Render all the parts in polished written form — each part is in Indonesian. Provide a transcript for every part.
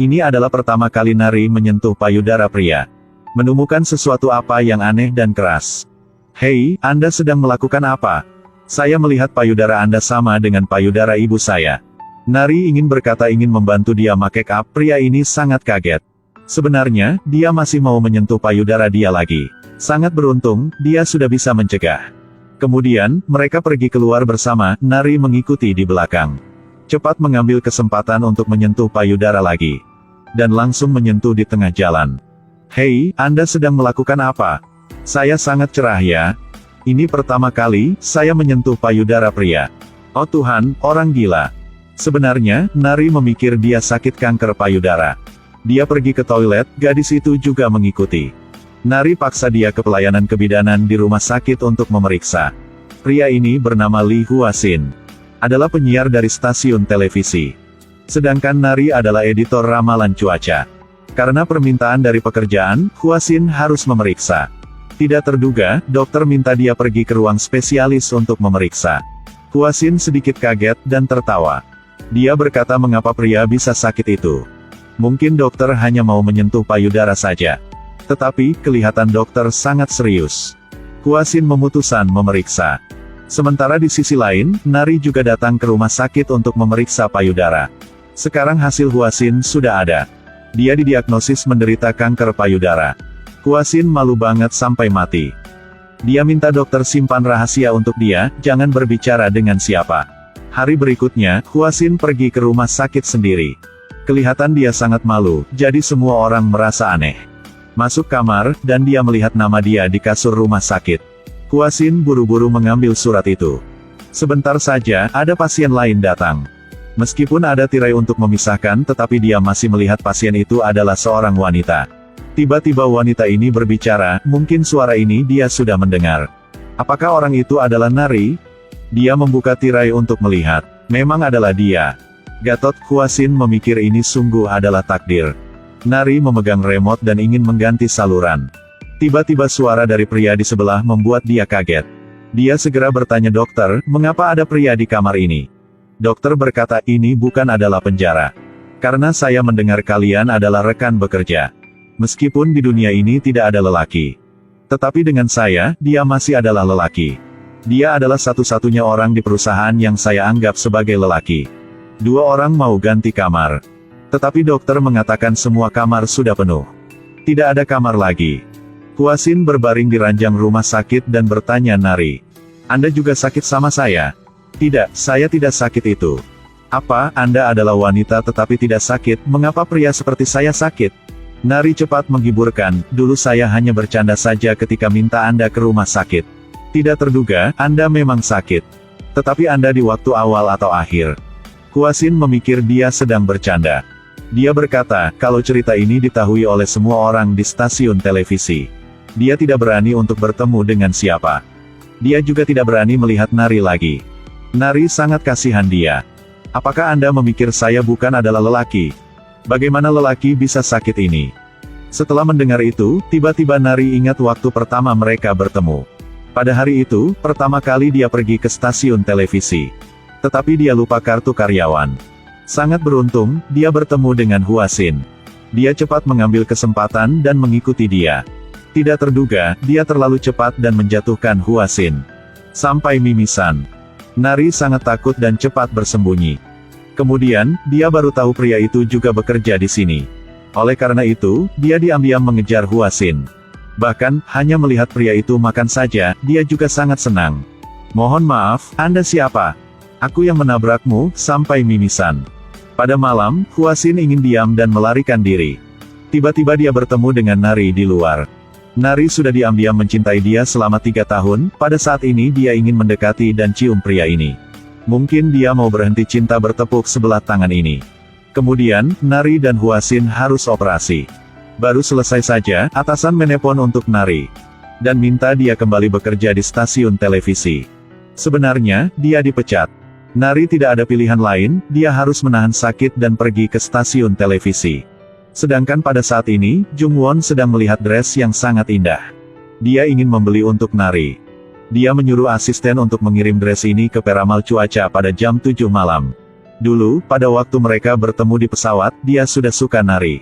Ini adalah pertama kali Nari menyentuh payudara pria. Menemukan sesuatu apa yang aneh dan keras. Hei, Anda sedang melakukan apa? Saya melihat payudara Anda sama dengan payudara ibu saya. Nari ingin berkata ingin membantu dia make up, pria ini sangat kaget. Sebenarnya, dia masih mau menyentuh payudara dia lagi. Sangat beruntung, dia sudah bisa mencegah. Kemudian, mereka pergi keluar bersama, Nari mengikuti di belakang. Cepat mengambil kesempatan untuk menyentuh payudara lagi. Dan langsung menyentuh di tengah jalan. Hei, Anda sedang melakukan apa? Saya sangat cerah ya. Ini pertama kali, saya menyentuh payudara pria. Oh Tuhan, orang gila. Sebenarnya, Nari memikir dia sakit kanker payudara. Dia pergi ke toilet, gadis itu juga mengikuti. Nari paksa dia ke pelayanan kebidanan di rumah sakit untuk memeriksa. Pria ini bernama Lee Hua-sin. Adalah penyiar dari stasiun televisi. Sedangkan Nari adalah editor ramalan cuaca. Karena permintaan dari pekerjaan, Hua-sin harus memeriksa. Tidak terduga, dokter minta dia pergi ke ruang spesialis untuk memeriksa. Hua-sin sedikit kaget dan tertawa. Dia berkata mengapa pria bisa sakit itu. Mungkin dokter hanya mau menyentuh payudara saja. Tetapi, kelihatan dokter sangat serius. Hua-sin memutuskan memeriksa. Sementara di sisi lain, Nari juga datang ke rumah sakit untuk memeriksa payudara. Sekarang hasil Hua-sin sudah ada. Dia didiagnosis menderita kanker payudara. Hua-sin malu banget sampai mati. Dia minta dokter simpan rahasia untuk dia, jangan berbicara dengan siapa. Hari berikutnya, Hua-sin pergi ke rumah sakit sendiri. Kelihatan dia sangat malu, jadi semua orang merasa aneh. Masuk kamar, dan dia melihat nama dia di kasur rumah sakit. Hua-sin buru-buru mengambil surat itu. Sebentar saja, ada pasien lain datang. Meskipun ada tirai untuk memisahkan, tetapi dia masih melihat pasien itu adalah seorang wanita. Tiba-tiba wanita ini berbicara, mungkin suara ini dia sudah mendengar. Apakah orang itu adalah Nari? Dia membuka tirai untuk melihat. Memang adalah dia. Gatot, Hua-sin memikir ini sungguh adalah takdir. Nari memegang remote dan ingin mengganti saluran. Tiba-tiba suara dari pria di sebelah membuat dia kaget. Dia segera bertanya dokter, mengapa ada pria di kamar ini? Dokter berkata, ini bukan adalah penjara. Karena saya mendengar kalian adalah rekan bekerja. Meskipun di dunia ini tidak ada lelaki. Tetapi dengan saya, dia masih adalah lelaki. Dia adalah satu-satunya orang di perusahaan yang saya anggap sebagai lelaki. 2 orang mau ganti kamar. Tetapi dokter mengatakan semua kamar sudah penuh. Tidak ada kamar lagi. Hua-sin berbaring di ranjang rumah sakit dan bertanya Nari. Anda juga sakit sama saya? Tidak, saya tidak sakit itu. Apa, Anda adalah wanita tetapi tidak sakit, mengapa pria seperti saya sakit? Nari cepat menghiburkan, dulu saya hanya bercanda saja ketika minta Anda ke rumah sakit. Tidak terduga, Anda memang sakit. Tetapi Anda di waktu awal atau akhir. Hua-sin memikir dia sedang bercanda. Dia berkata, kalau cerita ini diketahui oleh semua orang di stasiun televisi. Dia tidak berani untuk bertemu dengan siapa. Dia juga tidak berani melihat Nari lagi. Nari sangat kasihan dia. Apakah Anda memikir saya bukan adalah lelaki? Bagaimana lelaki bisa sakit ini? Setelah mendengar itu, tiba-tiba Nari ingat waktu pertama mereka bertemu. Pada hari itu, pertama kali dia pergi ke stasiun televisi. Tetapi dia lupa kartu karyawan. Sangat beruntung, dia bertemu dengan Hua-sin. Dia cepat mengambil kesempatan dan mengikuti dia. Tidak terduga, dia terlalu cepat dan menjatuhkan Hua-sin. Sampai mimisan. Nari sangat takut dan cepat bersembunyi. Kemudian, dia baru tahu pria itu juga bekerja di sini. Oleh karena itu, dia diam-diam mengejar Hua-sin. Bahkan, hanya melihat pria itu makan saja, dia juga sangat senang. Mohon maaf, Anda siapa? Aku yang menabrakmu, sampai mimisan. Pada malam, Hua-sin ingin diam dan melarikan diri. Tiba-tiba dia bertemu dengan Nari di luar. Nari sudah diam-diam mencintai dia selama 3 tahun, pada saat ini dia ingin mendekati dan cium pria ini. Mungkin dia mau berhenti cinta bertepuk sebelah tangan ini. Kemudian, Nari dan Hua-sin harus operasi. Baru selesai saja, atasan menelpon untuk Nari. Dan minta dia kembali bekerja di stasiun televisi. Sebenarnya, dia dipecat. Nari tidak ada pilihan lain, dia harus menahan sakit dan pergi ke stasiun televisi. Sedangkan pada saat ini, Jung Won sedang melihat dress yang sangat indah. Dia ingin membeli untuk Nari. Dia menyuruh asisten untuk mengirim dress ini ke peramal cuaca pada jam 7 malam. Dulu, pada waktu mereka bertemu di pesawat, dia sudah suka Nari.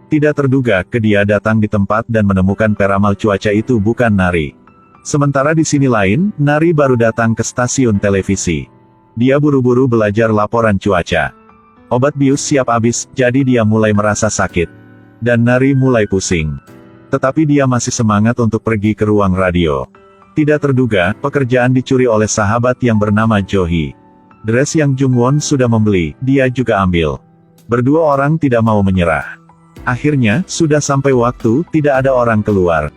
Tidak terduga, dia datang di tempat dan menemukan peramal cuaca itu bukan Nari. Sementara di sini lain, Nari baru datang ke stasiun televisi. Dia buru-buru belajar laporan cuaca. Obat bius siap habis, jadi dia mulai merasa sakit. Dan Nari mulai pusing. Tetapi dia masih semangat untuk pergi ke ruang radio. Tidak terduga, pekerjaan dicuri oleh sahabat yang bernama Johi. Dress yang Jungwon sudah membeli, dia juga ambil. Berdua orang tidak mau menyerah. Akhirnya, sudah sampai waktu, tidak ada orang keluar.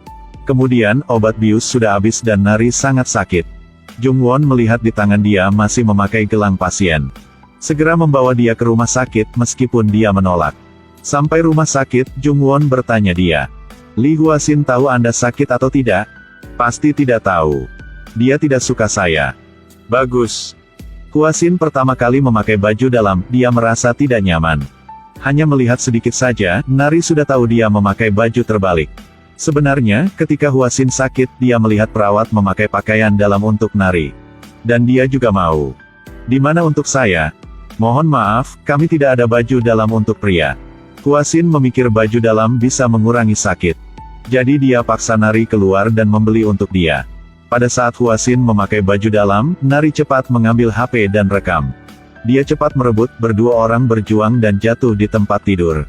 Kemudian, obat bius sudah habis dan Nari sangat sakit. Jungwon melihat di tangan dia masih memakai gelang pasien. Segera membawa dia ke rumah sakit, meskipun dia menolak. Sampai rumah sakit, Jungwon bertanya dia. Lee Hwa-shin tahu Anda sakit atau tidak? Pasti tidak tahu. Dia tidak suka saya. Bagus. Hwa-shin pertama kali memakai baju dalam, dia merasa tidak nyaman. Hanya melihat sedikit saja, Nari sudah tahu dia memakai baju terbalik. Sebenarnya, ketika Hwa-shin sakit, dia melihat perawat memakai pakaian dalam untuk Nari. Dan dia juga mau. Di mana untuk saya? Mohon maaf, kami tidak ada baju dalam untuk pria. Hwa-shin memikir baju dalam bisa mengurangi sakit. Jadi dia paksa Nari keluar dan membeli untuk dia. Pada saat Hwa-shin memakai baju dalam, Nari cepat mengambil HP dan rekam. Dia cepat merebut, berdua orang berjuang dan jatuh di tempat tidur.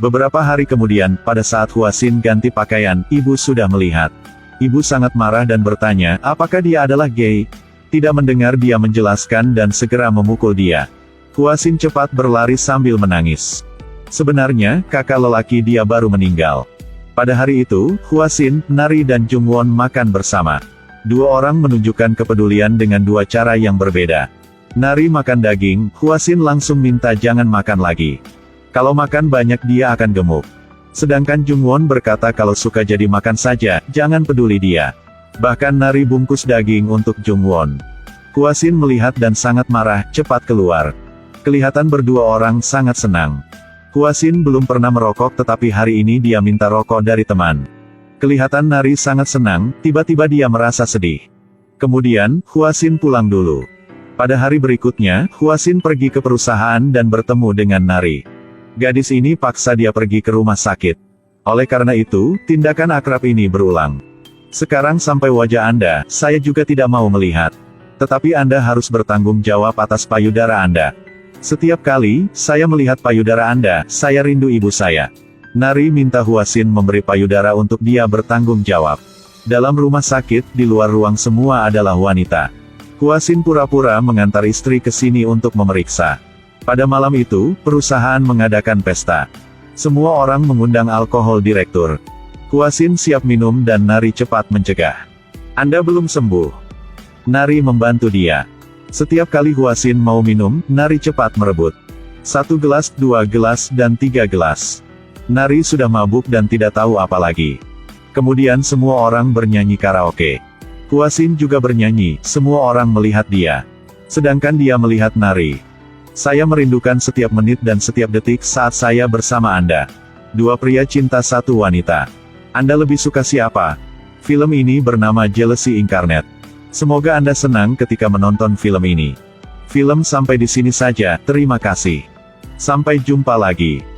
Beberapa hari kemudian, pada saat Hwa-shin ganti pakaian, ibu sudah melihat. Ibu sangat marah dan bertanya, apakah dia adalah gay? Tidak mendengar dia menjelaskan dan segera memukul dia. Hwa-shin cepat berlari sambil menangis. Sebenarnya, kakak lelaki dia baru meninggal. Pada hari itu, Hwa-shin, Nari dan Jungwon makan bersama. Dua orang menunjukkan kepedulian dengan dua cara yang berbeda. Nari makan daging, Hwa-shin langsung minta jangan makan lagi. Kalau makan banyak dia akan gemuk. Sedangkan Jungwon berkata kalau suka jadi makan saja, jangan peduli dia. Bahkan Nari bungkus daging untuk Jungwon. Hwa-shin melihat dan sangat marah, cepat keluar. Kelihatan berdua orang sangat senang. Hwa-shin belum pernah merokok tetapi hari ini dia minta rokok dari teman. Kelihatan Nari sangat senang, tiba-tiba dia merasa sedih. Kemudian, Hwa-shin pulang dulu. Pada hari berikutnya, Hwa-shin pergi ke perusahaan dan bertemu dengan Nari. Gadis ini paksa dia pergi ke rumah sakit. Oleh karena itu, tindakan akrab ini berulang. Sekarang sampai wajah Anda, saya juga tidak mau melihat. Tetapi Anda harus bertanggung jawab atas payudara Anda. Setiap kali, saya melihat payudara Anda, saya rindu ibu saya. Nari minta Hwa-shin memberi payudara untuk dia bertanggung jawab. Dalam rumah sakit, di luar ruang semua adalah wanita. Hwa-shin pura-pura mengantar istri ke sini untuk memeriksa. Pada malam itu, perusahaan mengadakan pesta. Semua orang mengundang alkohol direktur. Hwa-shin siap minum dan Nari cepat mencegah. Anda belum sembuh. Nari membantu dia. Setiap kali Hwa-shin mau minum, Nari cepat merebut. 1 gelas, 2 gelas, dan 3 gelas. Nari sudah mabuk dan tidak tahu apa lagi. Kemudian semua orang bernyanyi karaoke. Hwa-shin juga bernyanyi, semua orang melihat dia. Sedangkan dia melihat Nari. Saya merindukan setiap menit dan setiap detik saat saya bersama Anda. Dua pria cinta satu wanita. Anda lebih suka siapa? Film ini bernama Jealousy Incarnate. Semoga Anda senang ketika menonton film ini. Film sampai di sini saja, terima kasih. Sampai jumpa lagi.